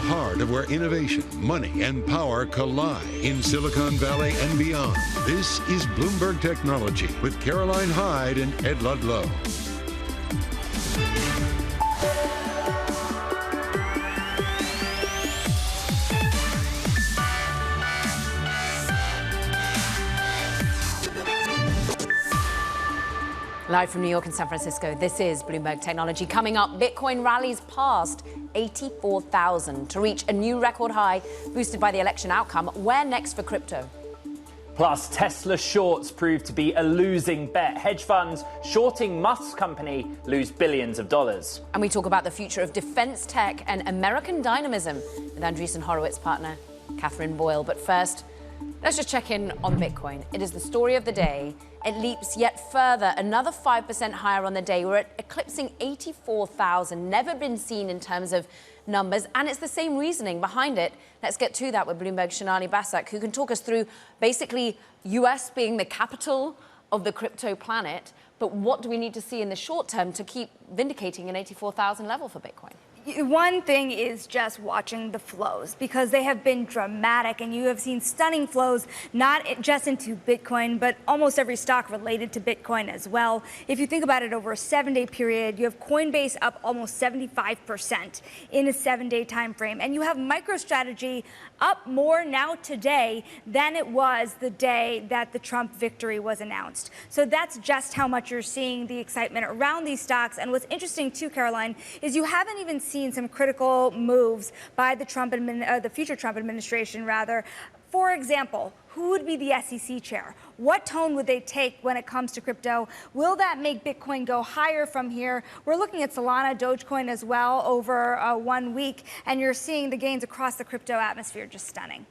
heart of where innovation, money, and power collide in Silicon Valley and beyond. This is Bloomberg Technology with Caroline Hyde and Ed Ludlow. Live from New York and San Francisco, this is Bloomberg Technology. Coming up, Bitcoin rallies past 84,000 to reach a new record high, boosted by the election outcome. Where next for crypto? Plus, Tesla shorts prove to be a losing bet. Hedge funds shorting Musk's company lose billions of dollars. And we talk about the future of defense tech and American dynamism with Andreessen Horowitz partner Catherine Boyle. But first, let's just check in on Bitcoin. It is the story of the day. It leaps yet further, another 5% higher on the day. We're eclipsing 84,000, never been seen in terms of numbers, and it's the same reasoning behind it. Let's get to that with Bloomberg's Sonali Basak, who can talk us through basically US being the capital of the crypto planet, but what do we need to see in the short term to keep vindicating an 84,000 level for Bitcoin? One thing is just watching the flows, because they have been dramatic, and you have seen stunning flows, not just into Bitcoin, but almost every stock related to Bitcoin as well. If you think about it over a 7-day period, you have Coinbase up almost 75% in a 7-day time frame, and you have MicroStrategy up more now today than it was the day that the Trump victory was announced. So that's just how much you're seeing the excitement around these stocks. And what's interesting too, Caroline, is you haven't even seen some critical moves by the the future Trump administration, rather. For example, who would be the SEC chair? What tone would they take when it comes to crypto? Will that make Bitcoin go higher from here? We're looking at Solana, Dogecoin as well over 1 week, and you're seeing the gains across the crypto atmosphere just stunning.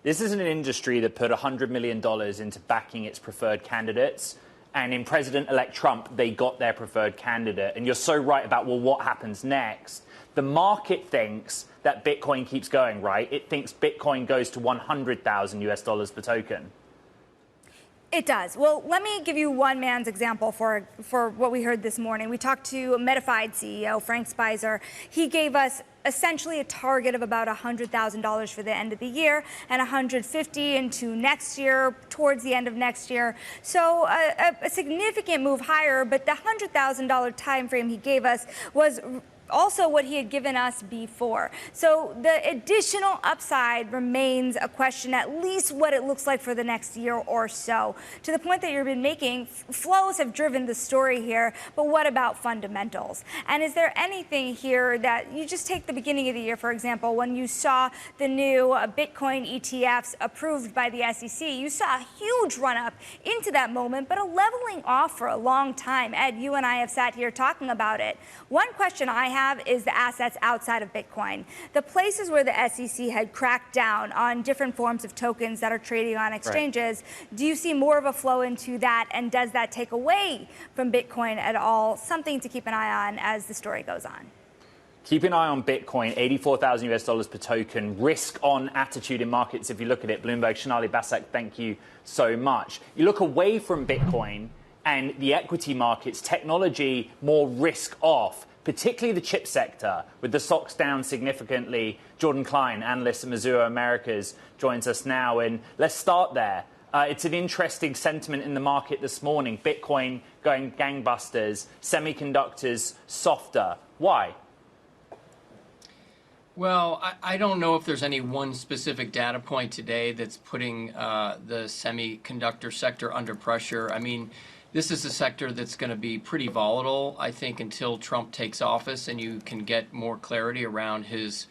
This is an industry that put $100 million into backing its preferred candidates. And in President-elect Trump, they got their preferred candidate. And you're so right about, well, what happens next? The market thinks that Bitcoin keeps going, right? It thinks Bitcoin goes to 100,000 US dollars per token. It does. Well, let me give you one man's example for what we heard this morning. We talked to Metafied CEO Frank Spicer. He gave us essentially a target of about $100,000 for the end of the year and $150,000 into next year, towards the end of next year. So a significant move higher, but the $100,000 time frame he gave us was also what he had given us before. So the additional upside remains a question, at least what it looks like for the next year or so. To the point that you've been making, flows have driven the story here, but what about fundamentals? And is there anything here that you just take the beginning of the year, for example, when you saw the new Bitcoin ETFs approved by the SEC, you saw a huge run up into that moment, but a leveling off for a long time. Ed, you and I have sat here talking about it. One question I have is the assets outside of Bitcoin. The places where the SEC had cracked down on different forms of tokens that are trading on exchanges, right. Do you see more of a flow into that, and does that take away from Bitcoin at all? Something to keep an eye on as the story goes on. Keep an eye on Bitcoin, 84,000 US dollars per token, risk on attitude in markets. If you look at it, Bloomberg, Sonali Basak, thank you so much. You look away from Bitcoin and the equity markets, technology, more risk off, particularly the chip sector, with the stocks down significantly. Jordan Klein, analyst at Mizuho Americas, joins us now. And let's start there. It's an interesting sentiment in the market this morning. Bitcoin going gangbusters, semiconductors softer. Why? Well, I don't know if there's any one specific data point today that's putting the semiconductor sector under pressure. I mean, this is a sector that's going to be pretty volatile, I think, until Trump takes office and you can get more clarity around his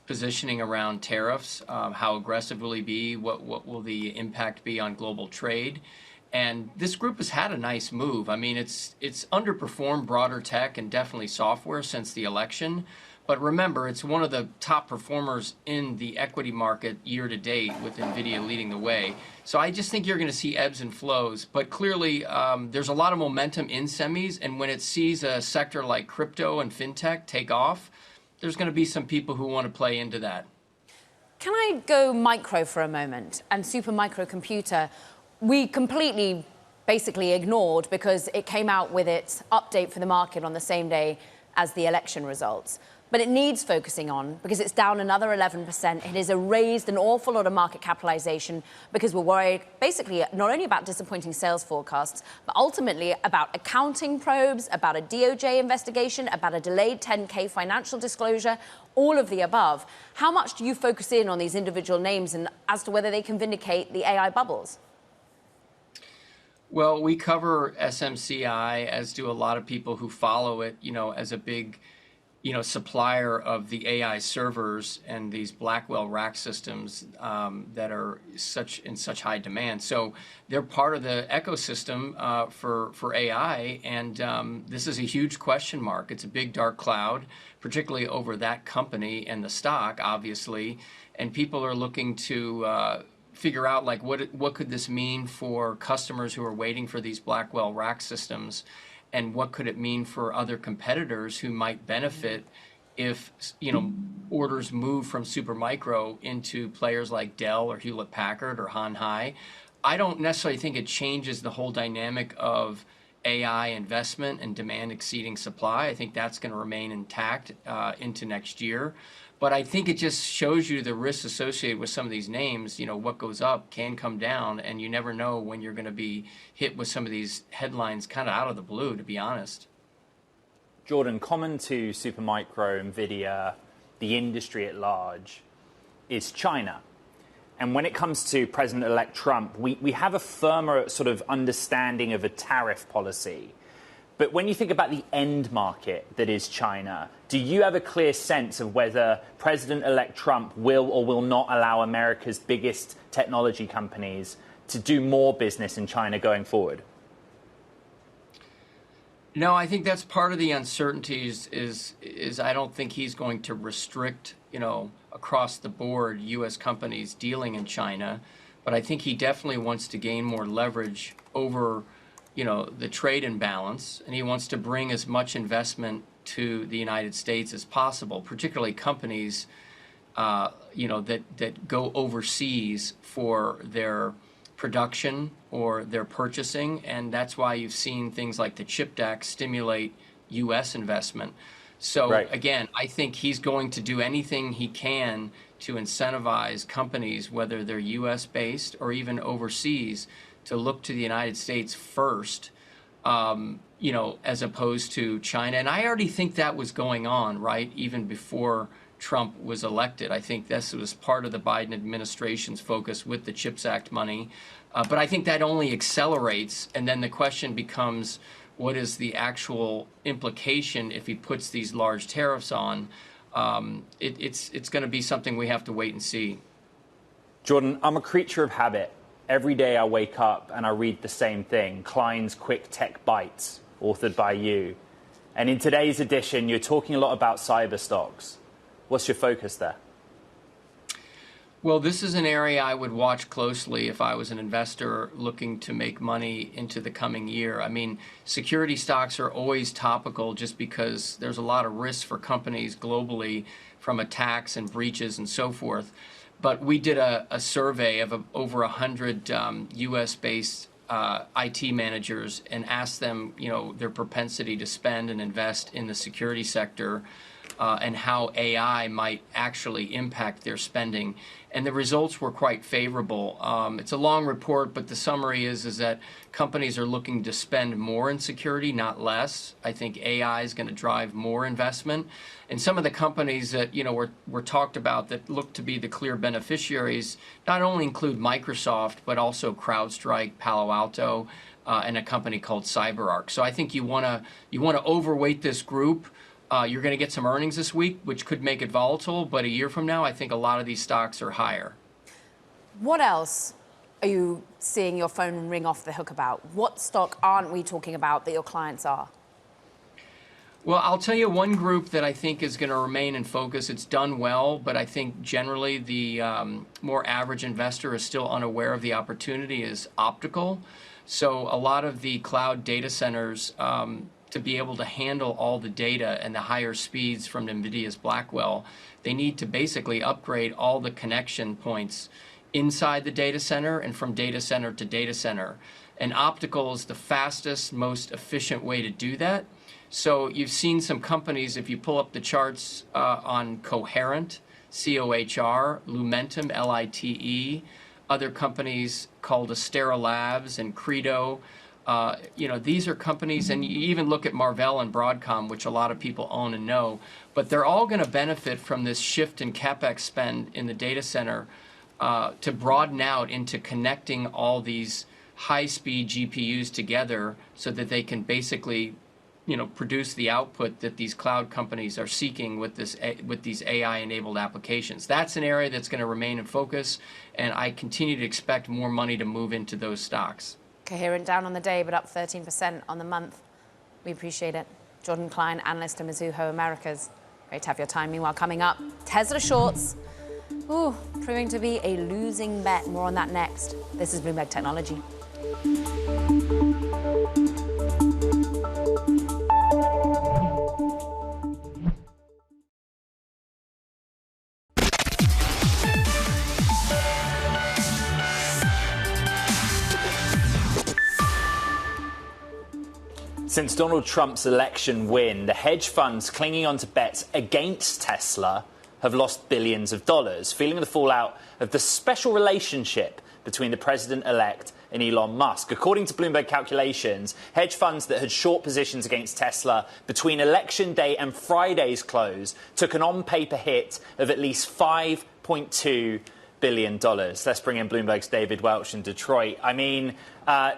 positioning around tariffs. How aggressive will he be? What will the impact be on global trade? And this group has had a nice move. I mean, it's underperformed broader tech and definitely software since the election. But remember, it's one of the top performers in the equity market year to date, with NVIDIA leading the way. So I just think you're going to see ebbs and flows. But clearly, there's a lot of momentum in semis. And when it sees a sector like crypto and fintech take off, there's going to be some people who want to play into that. Can I go micro for a moment? And super microcomputer, we completely basically ignored because it came out with its update for the market on the same day as the election results. but it needs focusing on because it's down another 11%. It has erased an awful lot of market capitalization because we're worried basically not only about disappointing sales forecasts, but ultimately about accounting probes, about a DOJ investigation, about a delayed 10K financial disclosure, all of the above. How much do you focus in on these individual names and as to whether they can vindicate the AI bubbles? Well, we cover SMCI, as do a lot of people who follow it, as a big supplier of the AI servers and these Blackwell rack systems that are in such high demand. So they're part of the ecosystem for AI, and this is a huge question mark. It's a big dark cloud, particularly over that company and the stock, obviously, and people are looking to figure out what could this mean for customers who are waiting for these Blackwell rack systems. And what could it mean for other competitors who might benefit if, orders move from Supermicro into players like Dell or Hewlett Packard or Hyde? I don't necessarily think it changes the whole dynamic of AI investment and demand exceeding supply. I think that's going to remain intact into next year. But I think it just shows you the risks associated with some of these names. What goes up can come down, and you never know when you're going to be hit with some of these headlines kind of out of the blue, to be honest. Jordan, common to Supermicro, NVIDIA, the industry at large, is China. And when it comes to President-elect Trump, we have a firmer sort of understanding of a tariff policy. But when you think about the end market that is China, do you have a clear sense of whether President-elect Trump will or will not allow America's biggest technology companies to do more business in China going forward? No, I think that's part of the uncertainties is I don't think he's going to restrict, across the board U.S. companies dealing in China. But I think he definitely wants to gain more leverage over the trade imbalance, and he wants to bring as much investment to the United States as possible, particularly companies, that go overseas for their production or their purchasing, and that's why you've seen things like the CHIPS Act stimulate U.S. investment. So Again, I think he's going to do anything he can to incentivize companies, whether they're U.S. based or even overseas, to look to the United States first, as opposed to China. And I already think that was going on, right, even before Trump was elected. I think this was part of the Biden administration's focus with the CHIPS Act money. But I think that only accelerates, and then the question becomes, what is the actual implication if he puts these large tariffs on? It's going to be something we have to wait and see. Jordan, I'm a creature of habit. Every day I wake up and I read the same thing, Klein's Quick Tech Bites, authored by you. And in today's edition, you're talking a lot about cyber stocks. What's your focus there? Well, this is an area I would watch closely if I was an investor looking to make money into the coming year. I mean, security stocks are always topical just because there's a lot of risks for companies globally from attacks and breaches and so forth. But we did a survey of over 100 U.S.-based IT managers and asked them, their propensity to spend and invest in the security sector and how AI might actually impact their spending. And the results were quite favorable. It's a long report, but the summary is that companies are looking to spend more in security, not less. I think AI is going to drive more investment. And some of the companies that were talked about that look to be the clear beneficiaries not only include Microsoft, but also CrowdStrike, Palo Alto, and a company called CyberArk. So I think you want to overweight this group. You're going to get some earnings this week, which could make it volatile, but a year from now, I think a lot of these stocks are higher. What else are you seeing your phone ring off the hook about? What stock aren't we talking about that your clients are? Well, I'll tell you one group that I think is going to remain in focus. It's done well, but I think generally the more average investor is still unaware of the opportunity is optical. So a lot of the cloud data centers, to be able to handle all the data and the higher speeds from NVIDIA's Blackwell, they need to basically upgrade all the connection points inside the data center and from data center to data center. And optical is the fastest, most efficient way to do that. So you've seen some companies, if you pull up the charts on Coherent, COHR, Lumentum, LITE, other companies called Astera Labs and Credo. These are companies, and you even look at Marvell and Broadcom, which a lot of people own and know, but they're all going to benefit from this shift in CapEx spend in the data center to broaden out into connecting all these high-speed GPUs together so that they can basically produce the output that these cloud companies are seeking with these AI-enabled applications. That's an area that's going to remain in focus, and I continue to expect more money to move into those stocks. Coherent down on the day, but up 13% on the month. We appreciate it. Jordan Klein, analyst at Mizuho Americas. Great to have your time. Meanwhile, coming up, Tesla shorts. Ooh, proving to be a losing bet. More on that next. This is Bloomberg Technology. Since Donald Trump's election win, the hedge funds clinging on to bets against Tesla have lost billions of dollars, feeling the fallout of the special relationship between the president-elect and Elon Musk. According to Bloomberg calculations, hedge funds that had short positions against Tesla between election day and Friday's close took an on-paper hit of at least $5.2 billion. Let's bring in Bloomberg's David Welch in Detroit. I mean,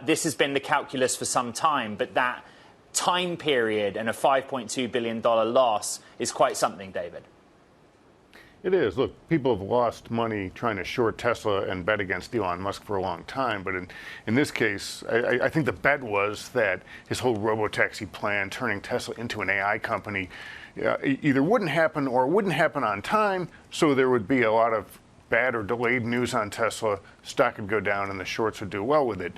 this has been the calculus for some time, but that time period and a $5.2 billion loss is quite something, David. It is. Look, people have lost money trying to short Tesla and bet against Elon Musk for a long time. But in this case, I think the bet was that his whole robotaxi plan, turning Tesla into an AI company, either wouldn't happen or wouldn't happen on time. So there would be a lot of bad or delayed news on Tesla, stock would go down and the shorts would do well with it.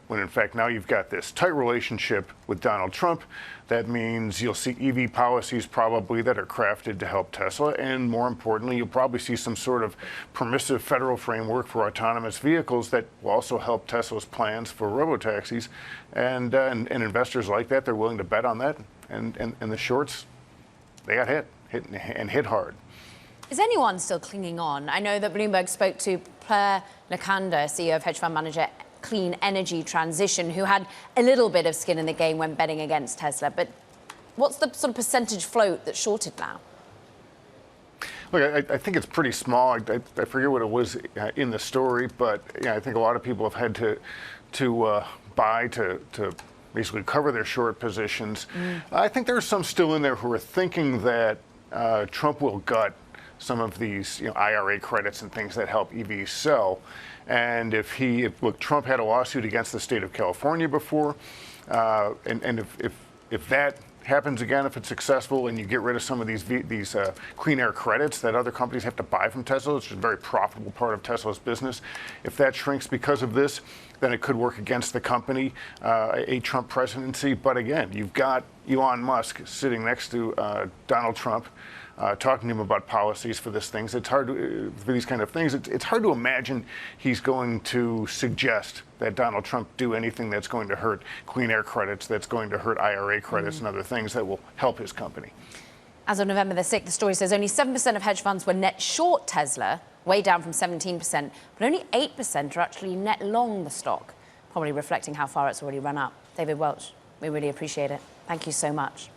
When in fact now you've got this tight relationship with Donald Trump. That means you'll see EV policies probably that are crafted to help Tesla, and more importantly, you'll probably see some sort of permissive federal framework for autonomous vehicles that will also help Tesla's plans for robotaxis. And investors like that, they're willing to bet on that. And the shorts, they got hit hard. Is anyone still clinging on? I know that Bloomberg spoke to Per Nakanda, CEO of hedge fund manager Clean Energy Transition, who had a little bit of skin in the game when betting against Tesla. But what's the sort of percentage float that's shorted now? Look, I think it's pretty small. I forget what it was in the story, but I think a lot of people have had to buy to basically cover their short positions. I think there's some still in there who are thinking that Trump will gut some of these IRA credits and things that help EVs sell. And if Trump had a lawsuit against the state of California before, and if that happens again, if it's successful, and you get rid of some of these clean air credits that other companies have to buy from Tesla, which is a very profitable part of Tesla's business, if that shrinks because of this, then it could work against the company, a Trump presidency. But again, you've got Elon Musk sitting next to Donald Trump, talking to him about policies for this things. It's hard for these kind of things. It's hard to imagine he's going to suggest that Donald Trump do anything that's going to hurt clean air credits, that's going to hurt IRA credits and other things that will help his company. As of November the 6th, the story says only 7% of hedge funds were net short Tesla, way down from 17%, but only 8% are actually net long the stock, probably reflecting how far it's already run up. David Welch, we really appreciate it. Thank you so much.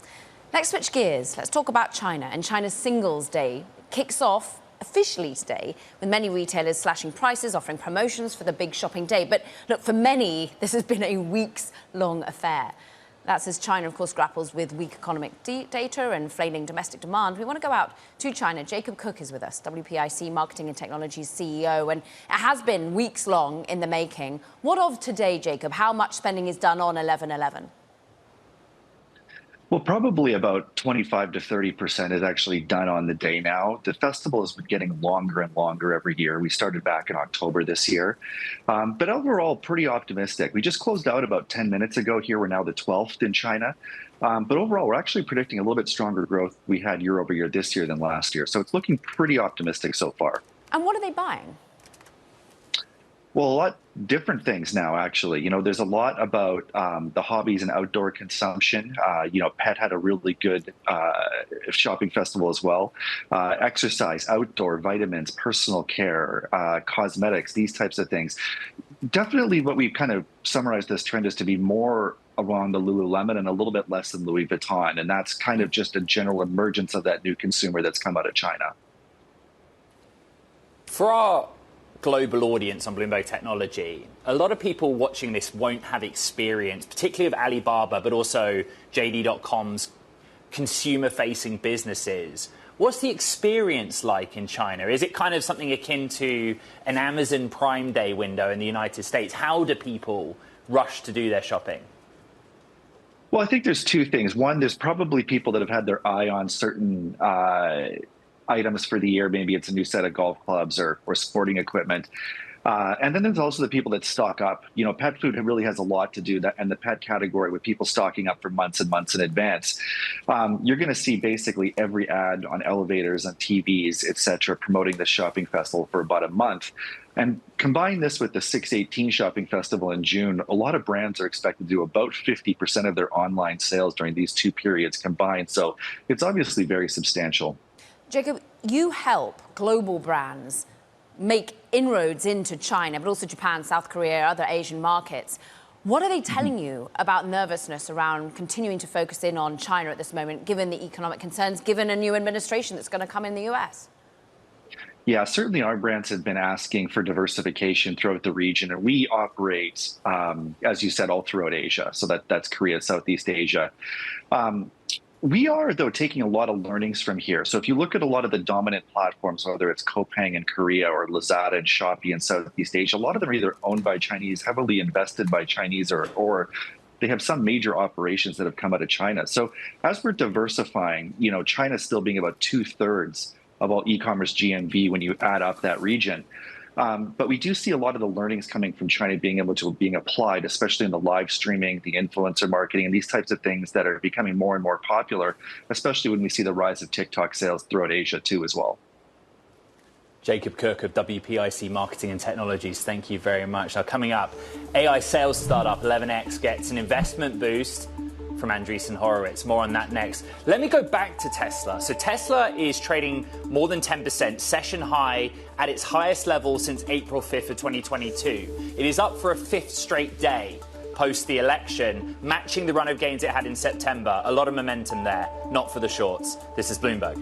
Let's switch gears. Let's talk about China. And China's Singles Day kicks off officially today, with many retailers slashing prices, offering promotions for the big shopping day. But look, for many, this has been a weeks-long affair. That's as China, of course, grapples with weak economic data and flailing domestic demand. We want to go out to China. Jacob Cook is with us, WPIC Marketing and Technology's CEO, and it has been weeks long in the making. What of today, Jacob? How much spending is done on 11/11? Well, probably about 25 to 30% is actually done on the day now. The festival has been getting longer and longer every year. We started back in October this year. But overall, pretty optimistic. We just closed out about 10 minutes ago here. We're now the 12th in China. But overall, we're actually predicting a little bit stronger growth we had year over year this year than last year. So it's looking pretty optimistic so far. And what are they buying? Well, a lot different things now, actually. There's a lot about the hobbies and outdoor consumption. Pet had a really good shopping festival as well. Exercise, outdoor, vitamins, personal care, cosmetics, these types of things. Definitely what we've kind of summarized this trend is to be more along the Lululemon and a little bit less than Louis Vuitton. And that's kind of just a general emergence of that new consumer that's come out of China. For our global audience on Bloomberg Technology, a lot of people watching this won't have experience, particularly of Alibaba, but also JD.com's consumer-facing businesses. What's the experience like in China? Is it kind of something akin to an Amazon Prime Day window in the United States? How do people rush to do their shopping? Well, I think there's two things. One, there's probably people that have had their eye on certain items for the year. Maybe it's a new set of golf clubs or sporting equipment. And then there's also the people that stock up. Pet food really has a lot to do that, and the pet category with people stocking up for months and months in advance. You're going to see basically every ad on elevators, on TVs, et cetera, promoting the shopping festival for about a month. And combine this with the 618 shopping festival in June, a lot of brands are expected to do about 50% of their online sales during these two periods combined. So it's obviously very substantial. Jacob, you help global brands make inroads into China, but also Japan, South Korea, other Asian markets. What are they telling you about nervousness around continuing to focus in on China at this moment, given the economic concerns, given a new administration that's going to come in the US? Yeah, certainly our brands have been asking for diversification throughout the region, and we operate, as you said, all throughout Asia. So that's Korea, Southeast Asia. We are, though, taking a lot of learnings from here. So if you look at a lot of the dominant platforms, whether it's Coupang in Korea or Lazada and Shopee in Southeast Asia, a lot of them are either owned by Chinese, heavily invested by Chinese, or they have some major operations that have come out of China. So as we're diversifying, China still being about 2/3 of all e-commerce GMV when you add up that region. But we do see a lot of the learnings coming from China being applied, especially in the live streaming, the influencer marketing, and these types of things that are becoming more and more popular, especially when we see the rise of TikTok sales throughout Asia too as well. Jacob Kirk of WPIC Marketing and Technologies, thank you very much. Now coming up, AI sales startup 11x gets an investment boost from Andreessen Horowitz. More on that next. Let me go back to Tesla. So Tesla is trading more than 10%, session high at its highest level since April 5th of 2022. It is up for a fifth straight day post the election, matching the run of gains it had in September. A lot of momentum there, not for the shorts. This is Bloomberg.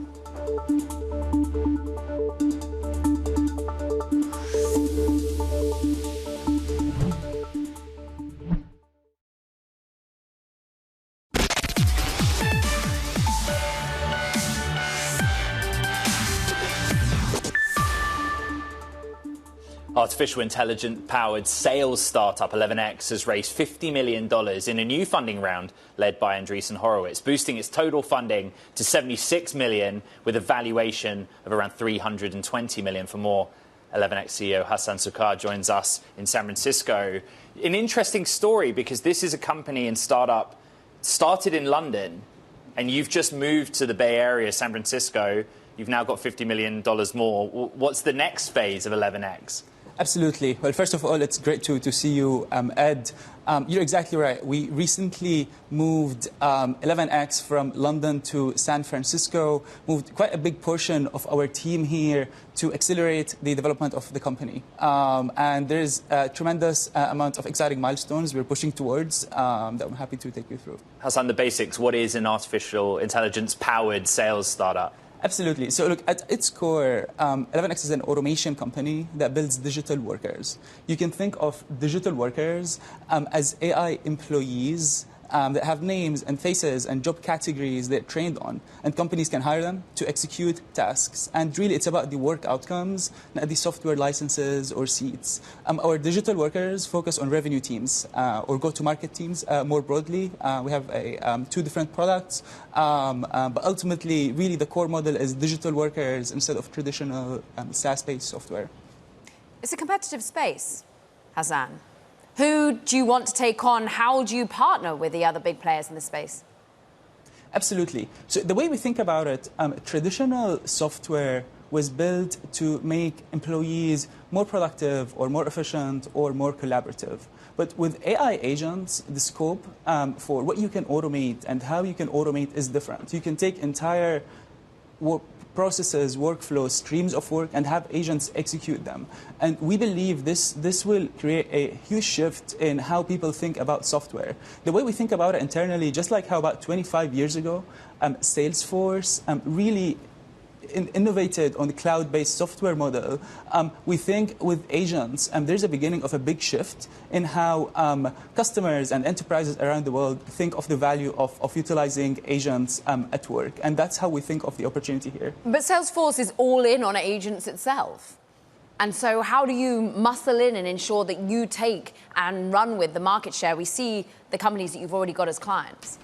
Artificial intelligence-powered sales startup 11x has raised $50 million in a new funding round led by Andreessen Horowitz, boosting its total funding to $76 million with a valuation of around $320 million. For more, 11x CEO Hassan Sukar joins us in San Francisco. An interesting story because this is a company and startup started in London, and you've just moved to the Bay Area, San Francisco. You've now got $50 million more. What's the next phase of 11x? Absolutely. Well, first of all, it's great to see you, Ed. You're exactly right. We recently moved 11x from London to San Francisco, moved quite a big portion of our team here to accelerate the development of the company. And there's a tremendous amount of exciting milestones we're pushing towards that I'm happy to take you through. Hassan, the basics. What is an artificial intelligence-powered sales startup? Absolutely. So look, at its core, 11x is an automation company that builds digital workers. You can think of digital workers as AI employees that have names and faces and job categories they're trained on. And companies can hire them to execute tasks. And really, it's about the work outcomes, not the software licenses or seats. Our digital workers focus on revenue teams or go-to-market teams more broadly. We have two different products. But ultimately, really, the core model is digital workers instead of traditional SaaS-based software. It's a competitive space, Hassan. Who do you want to take on? How do you partner with the other big players in the space? Absolutely. So the way we think about it, traditional software was built to make employees more productive or more efficient or more collaborative. But with AI agents, the scope for what you can automate and how you can automate is different. You can take entire processes, workflows, streams of work, and have agents execute them. And we believe this will create a huge shift in how people think about software. The way we think about it internally, just like how about 25 years ago, Salesforce really innovated on the cloud-based software model. We think with agents, there's a beginning of a big shift in how customers and enterprises around the world think of the value of utilizing agents at work. And that's how we think of the opportunity here. But Salesforce is all in on agents itself. And so how do you muscle in and ensure that you take and run with the market share? We see the companies that you've already got as clients.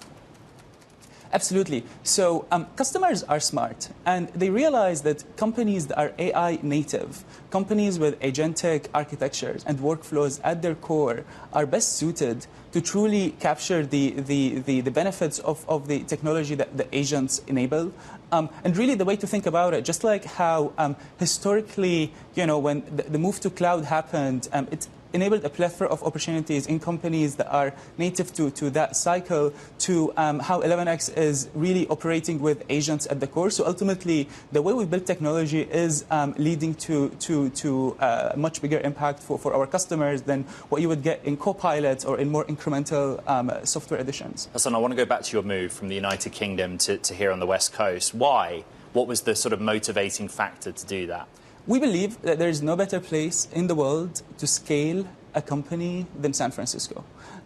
Absolutely. So customers are smart, and they realize that companies that are AI native, companies with agentic architectures and workflows at their core, are best suited to truly capture the benefits of the technology that the agents enable. And really the way to think about it, just like how historically, when the move to cloud happened, it enabled a plethora of opportunities in companies that are native to that cycle, to how 11x is really operating with agents at the core. So ultimately, the way we build technology is leading to a much bigger impact for our customers than what you would get in Copilot or in more incremental software additions. Hassan, I want to go back to your move from the United Kingdom to here on the West Coast. Why? What was the sort of motivating factor to do that? We believe that there is no better place in the world to scale a company than San Francisco.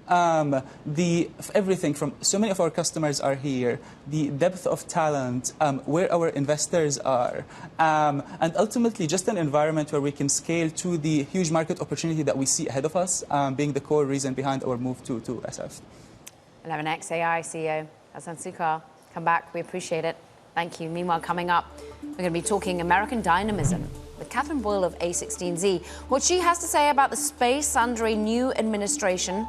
Everything from so many of our customers are here, the depth of talent, where our investors are, and ultimately just an environment where we can scale to the huge market opportunity that we see ahead of us, being the core reason behind our move to SF. 11x AI CEO Hassan Sukar, come back. We appreciate it. Thank you. Meanwhile, coming up, we're going to be talking American dynamism with Catherine Boyle of A16Z. What she has to say about the space under a new administration.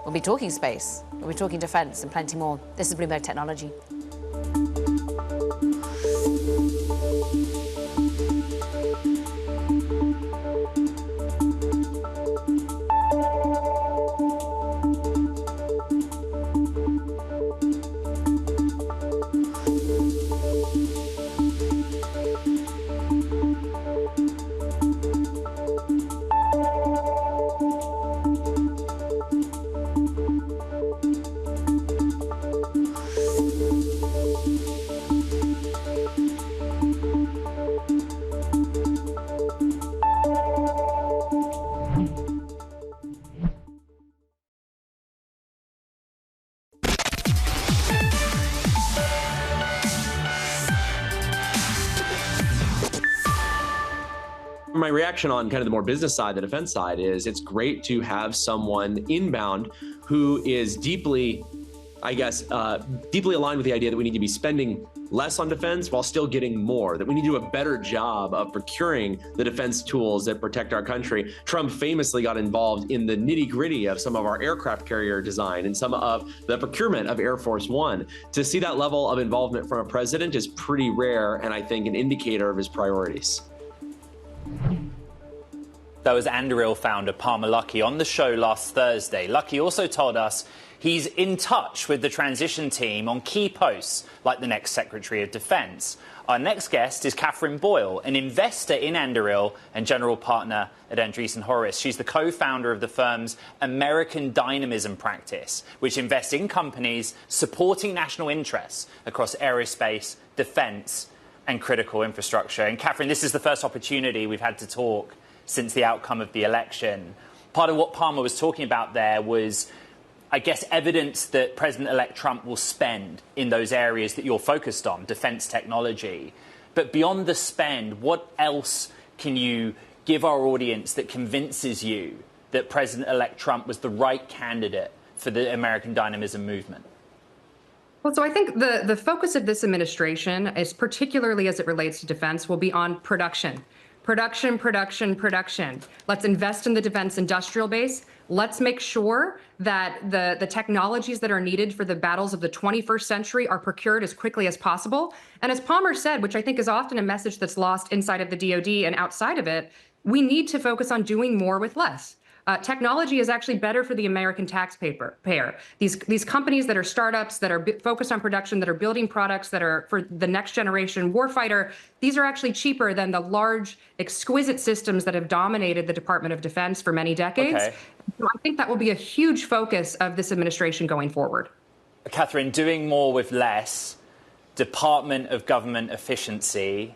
We'll be talking space. We'll be talking defense and plenty more. This is Bloomberg Technology. My reaction on kind of the more business side, the defense side, is it's great to have someone inbound who is deeply, deeply aligned with the idea that we need to be spending less on defense while still getting more, that we need to do a better job of procuring the defense tools that protect our country. Trump famously got involved in the nitty-gritty of some of our aircraft carrier design and some of the procurement of Air Force One. To see that level of involvement from a president is pretty rare, and I think an indicator of his priorities. That was Anduril founder Palmer Luckey on the show last Thursday. Luckey also told us he's in touch with the transition team on key posts like the next Secretary of Defense. Our next guest is Catherine Boyle, an investor in Anduril and general partner at Andreessen Horowitz. She's the co-founder of the firm's American Dynamism practice, which invests in companies supporting national interests across aerospace, defense, and critical infrastructure. And Catherine, this is the first opportunity we've had to talk since the outcome of the election. Part of what Palmer was talking about there was, I guess, evidence that President-elect Trump will spend in those areas that you're focused on, defense technology. But beyond the spend, what else can you give our audience that convinces you that President-elect Trump was the right candidate for the American Dynamism movement? Well, so I think the focus of this administration, is particularly as it relates to defense, will be on production. Production. Let's invest in the defense industrial base. Let's make sure that the technologies that are needed for the battles of the 21st century are procured as quickly as possible. And as Palmer said, which I think is often a message that's lost inside of the DoD and outside of it, we need to focus on doing more with less. Technology is actually better for the American taxpayer. These companies that are startups, that are focused on production, that are building products that are for the next generation warfighter, these are actually cheaper than the large, exquisite systems that have dominated the Department of Defense for many decades. Okay. So I think that will be a huge focus of this administration going forward. Catherine, doing more with less, Department of Government Efficiency,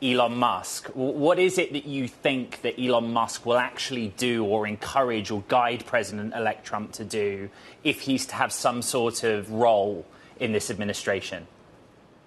Elon Musk. What is it that you think that Elon Musk will actually do or encourage or guide President-elect Trump to do if he's to have some sort of role in this administration?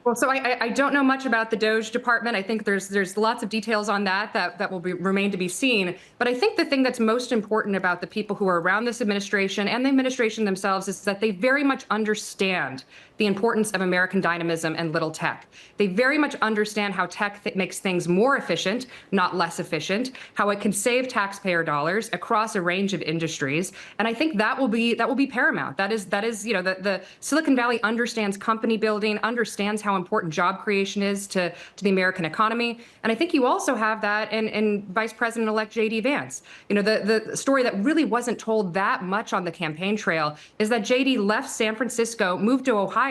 Well, so I don't know much about the DOJ department. I think there's lots of details on that will remain to be seen. But I think the thing that's most important about the people who are around this administration and the administration themselves is that they very much understand the importance of American dynamism and little tech. They very much understand how tech makes things more efficient, not less efficient, how it can save taxpayer dollars across a range of industries. And I think that will be paramount. That is the Silicon Valley understands company building, understands how important job creation is to the American economy. And I think you also have that in Vice President-elect J.D. Vance. The story that really wasn't told that much on the campaign trail is that J.D. left San Francisco, moved to Ohio,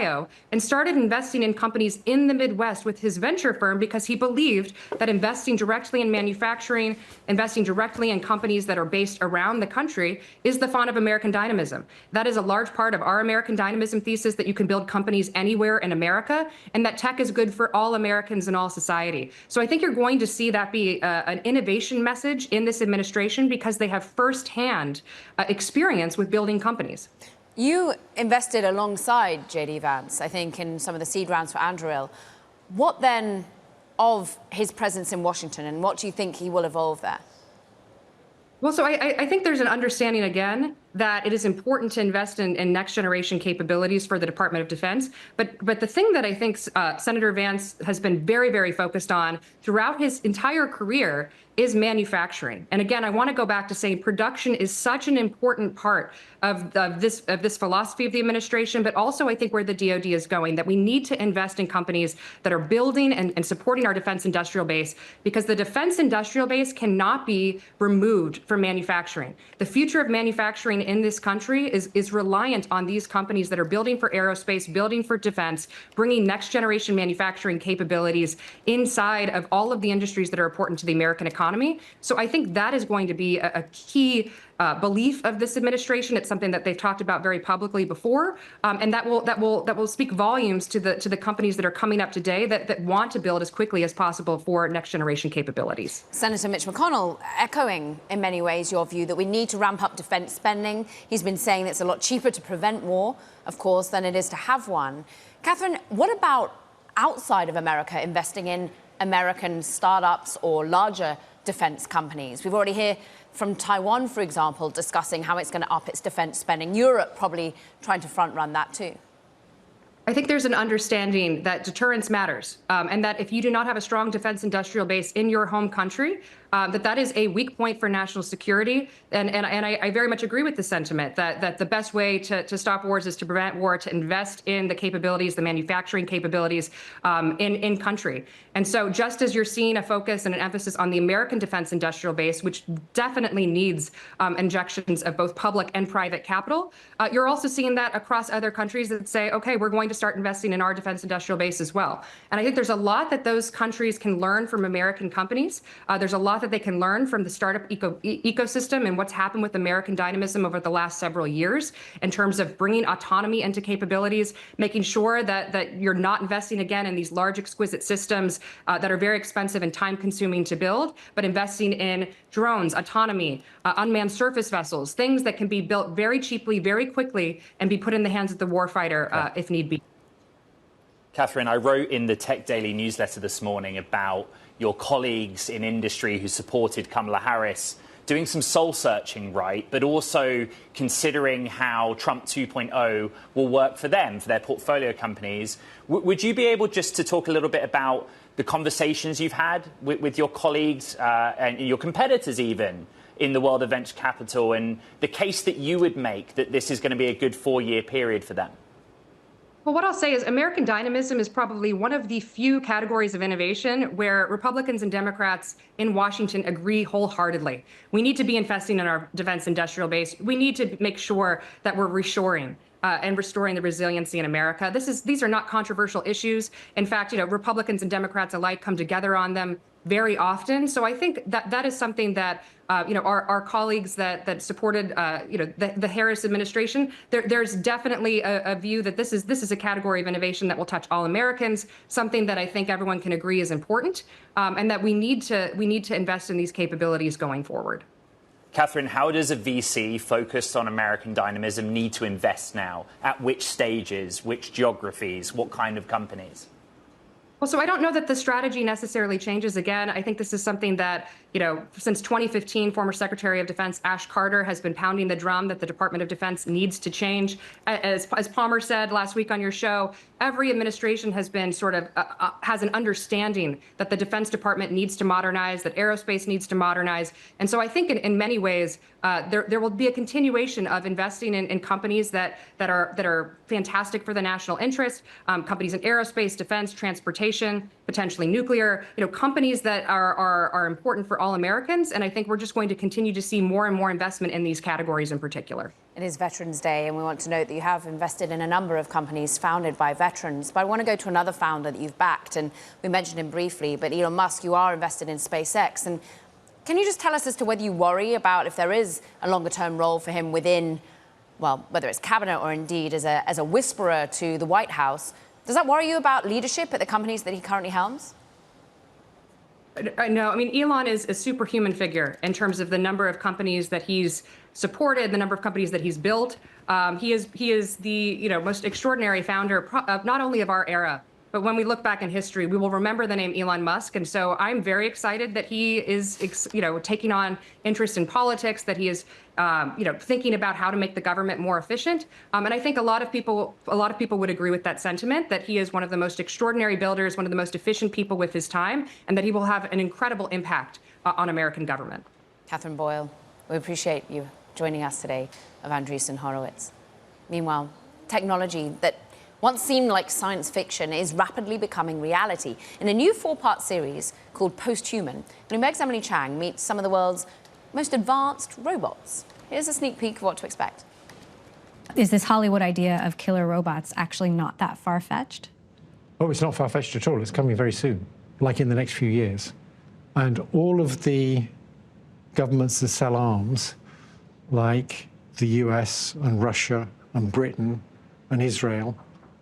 and started investing in companies in the Midwest with his venture firm because he believed that investing directly in manufacturing, investing directly in companies that are based around the country is the font of American dynamism. That is a large part of our American dynamism thesis, that you can build companies anywhere in America and that tech is good for all Americans and all society. So I think you're going to see that be an innovation message in this administration because they have firsthand experience with building companies. You invested alongside J.D. Vance, I think, in some of the seed rounds for Anduril. What then of his presence in Washington, and what do you think he will evolve there? Well, so I think there's an understanding, again, that it is important to invest in next generation capabilities for the Department of Defense. But the thing that I think Senator Vance has been very, very focused on throughout his entire career is manufacturing. And again, I want to go back to saying production is such an important part of this philosophy of the administration, but also I think where the DoD is going, that we need to invest in companies that are building and supporting our defense industrial base, because the defense industrial base cannot be removed from manufacturing. The future of manufacturing in this country is reliant on these companies that are building for aerospace, building for defense, bringing next generation manufacturing capabilities inside of all of the industries that are important to the American economy. So I think that is going to be a key belief of this administration. It's something that they've talked about very publicly before, and that will speak volumes to the companies that are coming up today that want to build as quickly as possible for next generation capabilities. Senator Mitch McConnell echoing in many ways your view that we need to ramp up defense spending. He's been saying it's a lot cheaper to prevent war, of course, than it is to have one. Catherine, what about outside of America investing in American startups or larger defense companies? We've already heard from Taiwan, for example, discussing how it's going to up its defense spending. Europe probably trying to front run that too. I think there's an understanding that deterrence matters, and that if you do not have a strong defense industrial base in your home country, that is a weak point for national security. And I very much agree with the sentiment that the best way to stop wars is to prevent war, to invest in the capabilities, the manufacturing capabilities in country. And so just as you're seeing a focus and an emphasis on the American defense industrial base, which definitely needs injections of both public and private capital, you're also seeing that across other countries that say, okay, we're going to start investing in our defense industrial base as well. And I think there's a lot that those countries can learn from American companies. There's a lot that they can learn from the startup ecosystem and what's happened with American dynamism over the last several years in terms of bringing autonomy into capabilities, making sure that you're not investing again in these large, exquisite systems that are very expensive and time-consuming to build, but investing in drones, autonomy, unmanned surface vessels, things that can be built very cheaply, very quickly, and be put in the hands of the warfighter if need be. Catherine, I wrote in the Tech Daily newsletter this morning about your colleagues in industry who supported Kamala Harris doing some soul searching, right, but also considering how Trump 2.0 will work for them, for their portfolio companies. Would you be able just to talk a little bit about the conversations you've had with your colleagues and your competitors even in the world of venture capital, and the case that you would make that this is going to be a good 4-year period for them? Well, what I'll say is American dynamism is probably one of the few categories of innovation where Republicans and Democrats in Washington agree wholeheartedly. We need to be investing in our defense industrial base. We need to make sure that we're reshoring and restoring the resiliency in America. These are not controversial issues. In fact, Republicans and Democrats alike come together on them very often. So I think that is something that our colleagues that supported the Harris administration, there's definitely a view that this is a category of innovation that will touch all Americans, something that I think everyone can agree is important, and that we need to invest in these capabilities going forward. Catherine, how does a VC focused on American dynamism need to invest now? At which stages, which geographies, what kind of companies? Well, so I don't know that the strategy necessarily changes. Again, I think this is something that, since 2015, former Secretary of Defense Ash Carter has been pounding the drum that the Department of Defense needs to change. As Palmer said last week on your show, every administration has been has an understanding that the Defense Department needs to modernize, that aerospace needs to modernize. And so I think in many ways, there will be a continuation of investing in companies that are fantastic for the national interest, companies in aerospace, defense, transportation, potentially nuclear, companies that are important for all Americans. And I think we're just going to continue to see more and more investment in these categories in particular. It is Veterans Day, and we want to note that you have invested in a number of companies founded by veterans. But I want to go to another founder that you've backed, and we mentioned him briefly, but Elon Musk, you are invested in SpaceX. And can you just tell us as to whether you worry about if there is a longer-term role for him within, well, whether it's cabinet or indeed as a whisperer to the White House? Does that worry you about leadership at the companies that he currently helms? No, I mean, Elon is a superhuman figure in terms of the number of companies that he's supported, the number of companies that he's built. He is the most extraordinary founder of not only of our era, but when we look back in history, we will remember the name Elon Musk. And so I'm very excited that he is, taking on interest in politics, that he is, thinking about how to make the government more efficient. And I think a lot of people would agree with that sentiment, that he is one of the most extraordinary builders, one of the most efficient people with his time, and that he will have an incredible impact on American government. Catherine Boyle, we appreciate you joining us today of Andreessen Horowitz. Meanwhile, technology that once seemed like science fiction is rapidly becoming reality. In a new 4-part series called Post-Human, Bloomberg's Emily Chang meets some of the world's most advanced robots. Here's a sneak peek of what to expect. Is this Hollywood idea of killer robots actually not that far-fetched? Oh, it's not far-fetched at all. It's coming very soon, like in the next few years. And all of the governments that sell arms, like the US and Russia and Britain and Israel,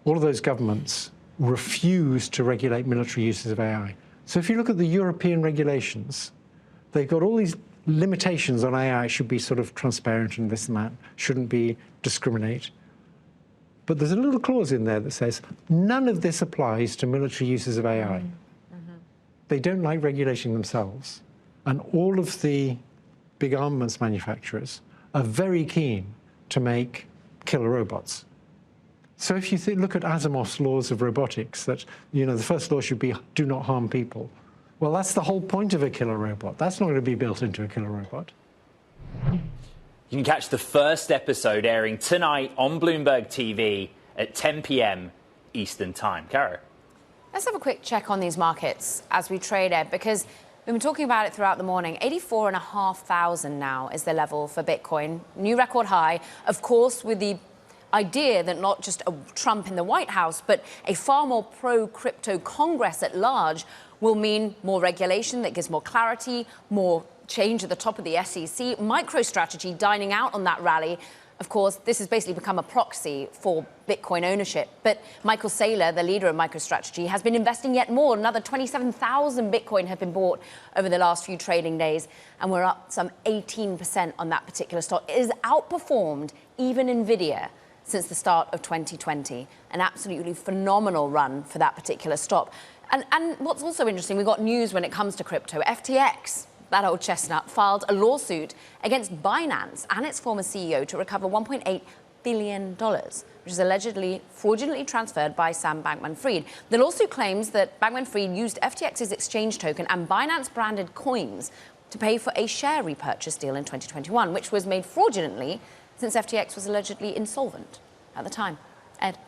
all of those governments refuse to regulate military uses of AI. So if you look at the European regulations, they've got all these limitations on AI. It should be sort of transparent and this and that, shouldn't be discriminate. But there's a little clause in there that says none of this applies to military uses of AI. They don't like regulating themselves. And all of the big armaments manufacturers are very keen to make killer robots. So if you look at Asimov's laws of robotics, that the first law should be do not harm people. Well, that's the whole point of a killer robot. That's not going to be built into a killer robot. You can catch the first episode airing tonight on Bloomberg TV at 10 p.m. Eastern Time. Caro. Let's have a quick check on these markets as we trade, Ed, because we've been talking about it throughout the morning. 84,500 now is the level for Bitcoin. New record high, of course, with the idea that not just a Trump in the White House, but a far more pro-crypto Congress at large will mean more regulation that gives more clarity, more change at the top of the SEC, MicroStrategy dining out on that rally. Of course, this has basically become a proxy for Bitcoin ownership. But Michael Saylor, the leader of MicroStrategy, has been investing yet more. Another 27,000 Bitcoin have been bought over the last few trading days, and we're up some 18% on that particular stock. It has outperformed even NVIDIA since the start of 2020. An absolutely phenomenal run for that particular stock. And what's also interesting, we've got news when it comes to crypto. FTX, that old chestnut, filed a lawsuit against Binance and its former CEO to recover $1.8 billion, which is allegedly fraudulently transferred by Sam Bankman-Fried. The lawsuit claims that Bankman-Fried used FTX's exchange token and Binance-branded coins to pay for a share repurchase deal in 2021, which was made fraudulently since FTX was allegedly insolvent at the time. Ed.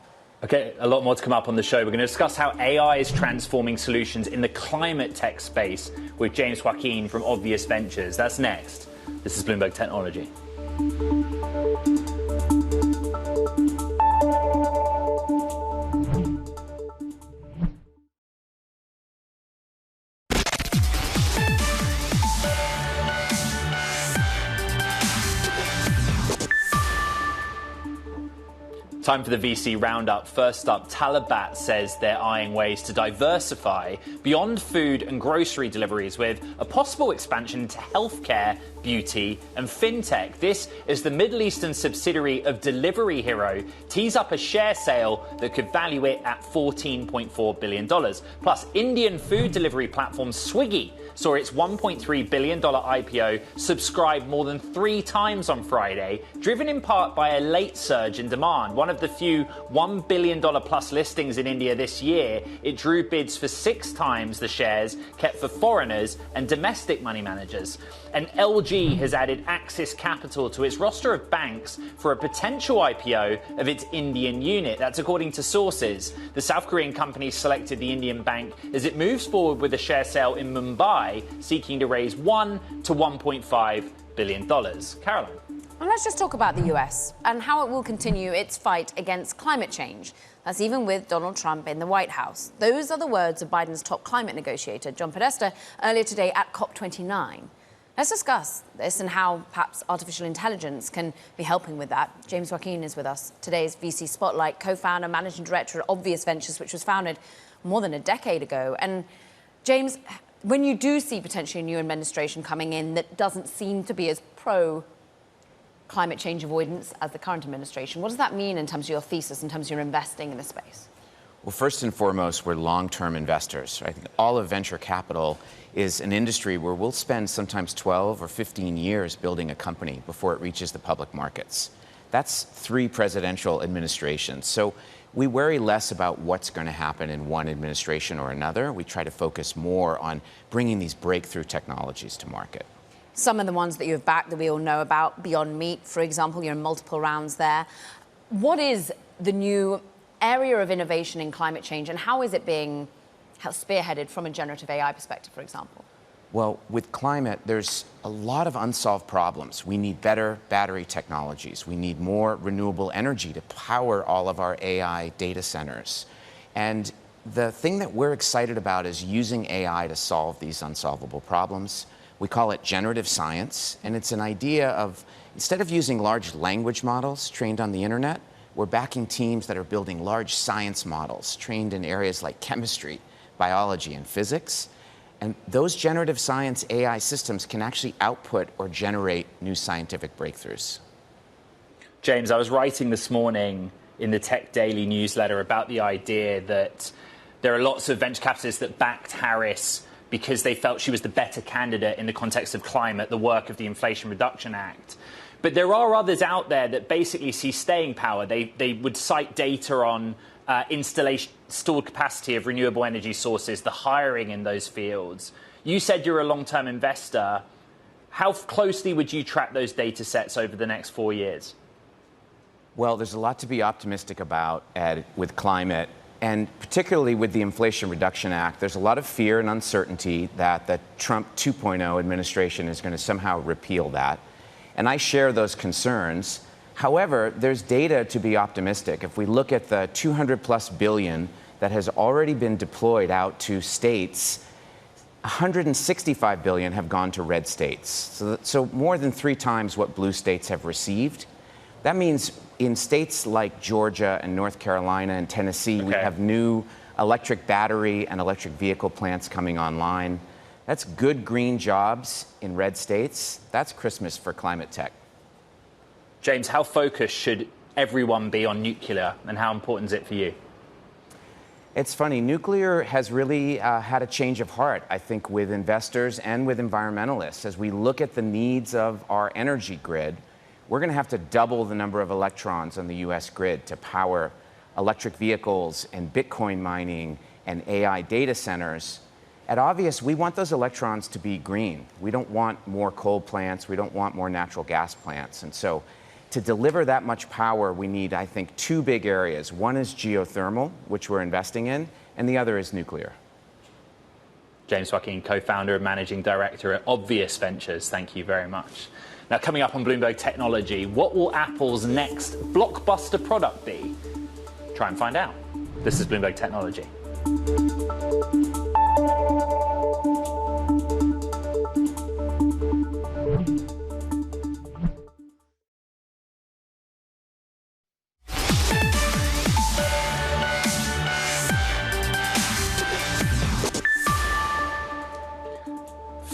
Okay, a lot more to come up on the show. We're going to discuss how AI is transforming solutions in the climate tech space with James Joaquin from Obvious Ventures. That's next. This is Bloomberg Technology. Time for the VC roundup. First up, Talabat says they're eyeing ways to diversify beyond food and grocery deliveries with a possible expansion into healthcare, beauty and fintech. This is the Middle Eastern subsidiary of Delivery Hero tees up a share sale that could value it at $14.4 billion. Plus, Indian food delivery platform Swiggy saw its $1.3 billion IPO subscribed more than 3 times on Friday, driven in part by a late surge in demand. One of the few $1 billion plus listings in India this year, it drew bids for 6 times the shares kept for foreigners and domestic money managers. And LG has added Axis Capital to its roster of banks for a potential IPO of its Indian unit. That's according to sources. The South Korean company selected the Indian bank as it moves forward with a share sale in Mumbai, seeking to raise $1 to $1.5 billion. Caroline. And let's just talk about the US and how it will continue its fight against climate change. That's even with Donald Trump in the White House. Those are the words of Biden's top climate negotiator, John Podesta, earlier today at COP29. Let's discuss this and how perhaps artificial intelligence can be helping with that. James Joaquin is with us, today's VC Spotlight, co-founder, managing director at Obvious Ventures, which was founded more than a decade ago. And James, when you do see potentially a new administration coming in that doesn't seem to be as pro climate change avoidance as the current administration, what does that mean in terms of your thesis, in terms of your investing in the space? Well, first and foremost, we're long-term investors. I think all of venture capital is an industry where we'll spend sometimes 12 or 15 years building a company before it reaches the public markets. That's 3 presidential administrations. So we worry less about what's going to happen in one administration or another. We try to focus more on bringing these breakthrough technologies to market. Some of the ones that you've backed that we all know about, Beyond Meat, for example, you're in multiple rounds there. What is the new area of innovation in climate change, and how is it being spearheaded from a generative AI perspective, for example? Well, with climate, there's a lot of unsolved problems. We need better battery technologies. We need more renewable energy to power all of our AI data centers. And the thing that we're excited about is using AI to solve these unsolvable problems. We call it generative science, and it's an idea of, instead of using large language models trained on the internet, we're backing teams that are building large science models trained in areas like chemistry, biology, and physics. And those generative science AI systems can actually output or generate new scientific breakthroughs. James, I was writing this morning in the Tech Daily newsletter about the idea that there are lots of venture capitalists that backed Harris because they felt she was the better candidate in the context of climate, the work of the Inflation Reduction Act. But there are others out there that basically see staying power. They would cite data on installed capacity of renewable energy sources, the hiring in those fields. You said you're a long-term investor. How closely would you track those data sets over the next 4 years? Well, there's a lot to be optimistic about, Ed, with climate, and particularly with the Inflation Reduction Act. There's a lot of fear and uncertainty that the Trump 2.0 administration is going to somehow repeal that. And I share those concerns. However, there's data to be optimistic. If we look at the $200+ billion that has already been deployed out to states, $165 billion have gone to red states. So more than 3 times what blue states have received. That means in states like Georgia and North Carolina and Tennessee, we have new electric battery and electric vehicle plants coming online. That's good green jobs in red states. That's Christmas for climate tech. James, how focused should everyone be on nuclear, and how important is it for you? It's funny, nuclear has really had a change of heart, I think, with investors and with environmentalists. As we look at the needs of our energy grid, we're going to have to double the number of electrons on the US grid to power electric vehicles and Bitcoin mining and AI data centers. At Obvious, we want those electrons to be green. We don't want more coal plants. We don't want more natural gas plants. And so to deliver that much power, we need, I think, two big areas. One is geothermal, which we're investing in, and the other is nuclear. James Joaquin, co-founder and managing director at Obvious Ventures. Thank you very much. Now, coming up on Bloomberg Technology, what will Apple's next blockbuster product be? Try and find out. This is Bloomberg Technology.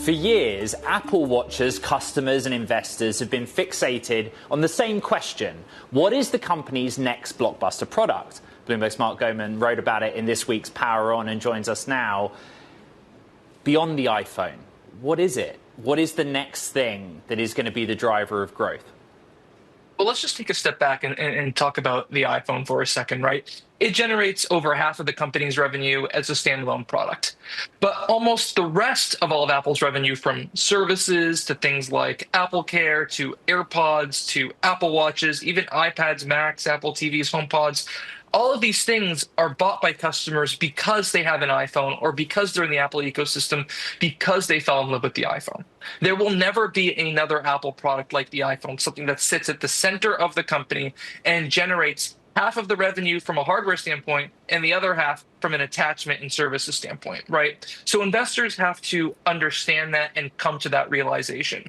For years, Apple watchers, customers and investors have been fixated on the same question. What is the company's next blockbuster product? Bloomberg's Mark Gurman wrote about it in this week's Power On and joins us now. Beyond the iPhone, what is it? What is the next thing that is going to be the driver of growth? Well, let's just take a step back and talk about the iPhone for a second, right? It generates over half of the company's revenue as a standalone product. But almost the rest of all of Apple's revenue, from services to things like Apple Care to AirPods to Apple Watches, even iPads, Macs, Apple TVs, HomePods, all of these things are bought by customers because they have an iPhone or because they're in the Apple ecosystem, because they fell in love with the iPhone. There will never be another Apple product like the iPhone, something that sits at the center of the company and generates half of the revenue from a hardware standpoint and the other half from an attachment and services standpoint, right? So investors have to understand that and come to that realization.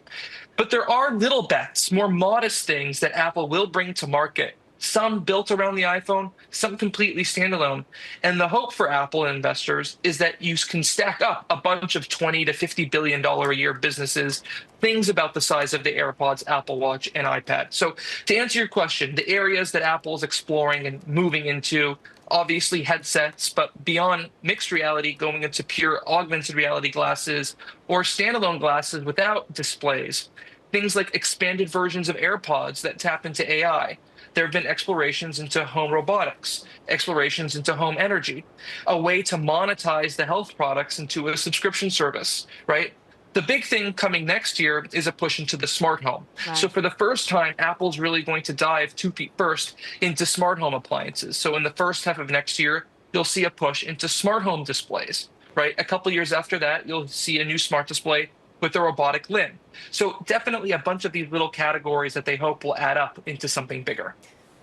But there are little bets, more modest things that Apple will bring to market. Some built around the iPhone, some completely standalone. And the hope for Apple investors is that you can stack up a bunch of $20 to $50 billion a year businesses, things about the size of the AirPods, Apple Watch, and iPad. So to answer your question, the areas that Apple is exploring and moving into, obviously headsets, but beyond mixed reality, going into pure augmented reality glasses or standalone glasses without displays. Things like expanded versions of AirPods that tap into AI. There have been explorations into home robotics, explorations into home energy, a way to monetize the health products into a subscription service, right? The big thing coming next year is a push into the smart home. Right. So for the first time, Apple's really going to dive 2 feet first into smart home appliances. So in the first half of next year, you'll see a push into smart home displays, right? A couple years after that, you'll see a new smart display with a robotic limb. So definitely a bunch of these little categories that they hope will add up into something bigger.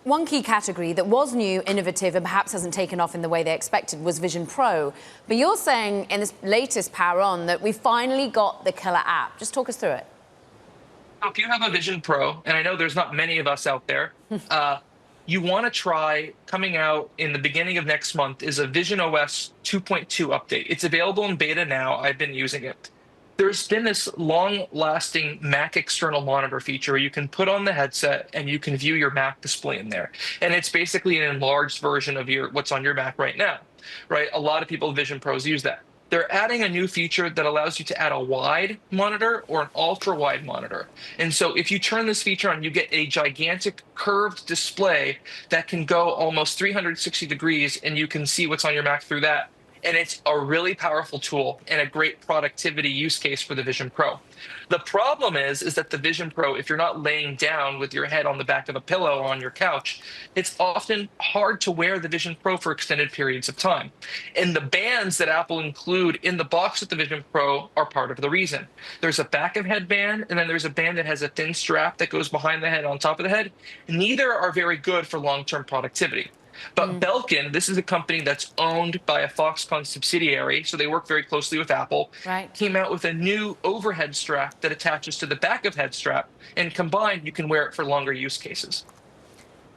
One key category that was new, innovative, and perhaps hasn't taken off in the way they expected was Vision Pro. But you're saying in this latest Power On that we finally got the killer app. Just talk us through it. If you have a Vision Pro, and I know there's not many of us out there, you want to try, coming out in the beginning of next month, is a Vision OS 2.2 update. It's available in beta now. I've been using it. There's been this long-lasting Mac external monitor feature where you can put on the headset and you can view your Mac display in there. And it's basically an enlarged version of what's on your Mac right now, right? A lot of people, Vision Pros, use that. They're adding a new feature that allows you to add a wide monitor or an ultra-wide monitor. And so if you turn this feature on, you get a gigantic curved display that can go almost 360 degrees, and you can see what's on your Mac through that. And it's a really powerful tool and a great productivity use case for the Vision Pro. The problem is that the Vision Pro, if you're not laying down with your head on the back of a pillow on your couch, it's often hard to wear the Vision Pro for extended periods of time. And the bands that Apple include in the box with the Vision Pro are part of the reason. There's a back of head band, and then there's a band that has a thin strap that goes behind the head on top of the head. Neither are very good for long-term productivity. But Belkin, this is a company that's owned by a Foxconn subsidiary, so they work very closely with Apple, came out with a new overhead strap that attaches to the back of head strap, and combined, you can wear it for longer use cases.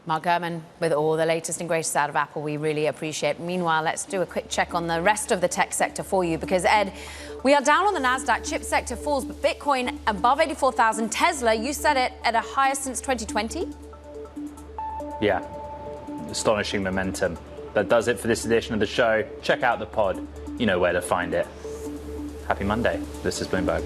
Mark Gurman, with all the latest and greatest out of Apple, we really appreciate. Meanwhile, let's do a quick check on the rest of the tech sector for you, because, Ed, we are down on the NASDAQ, chip sector falls, but Bitcoin above 84,000. Tesla, you said it, at a highest since 2020? Yeah. Astonishing momentum. That does it for this edition of the show. Check out the pod. You know where to find it. Happy Monday. This is Bloomberg.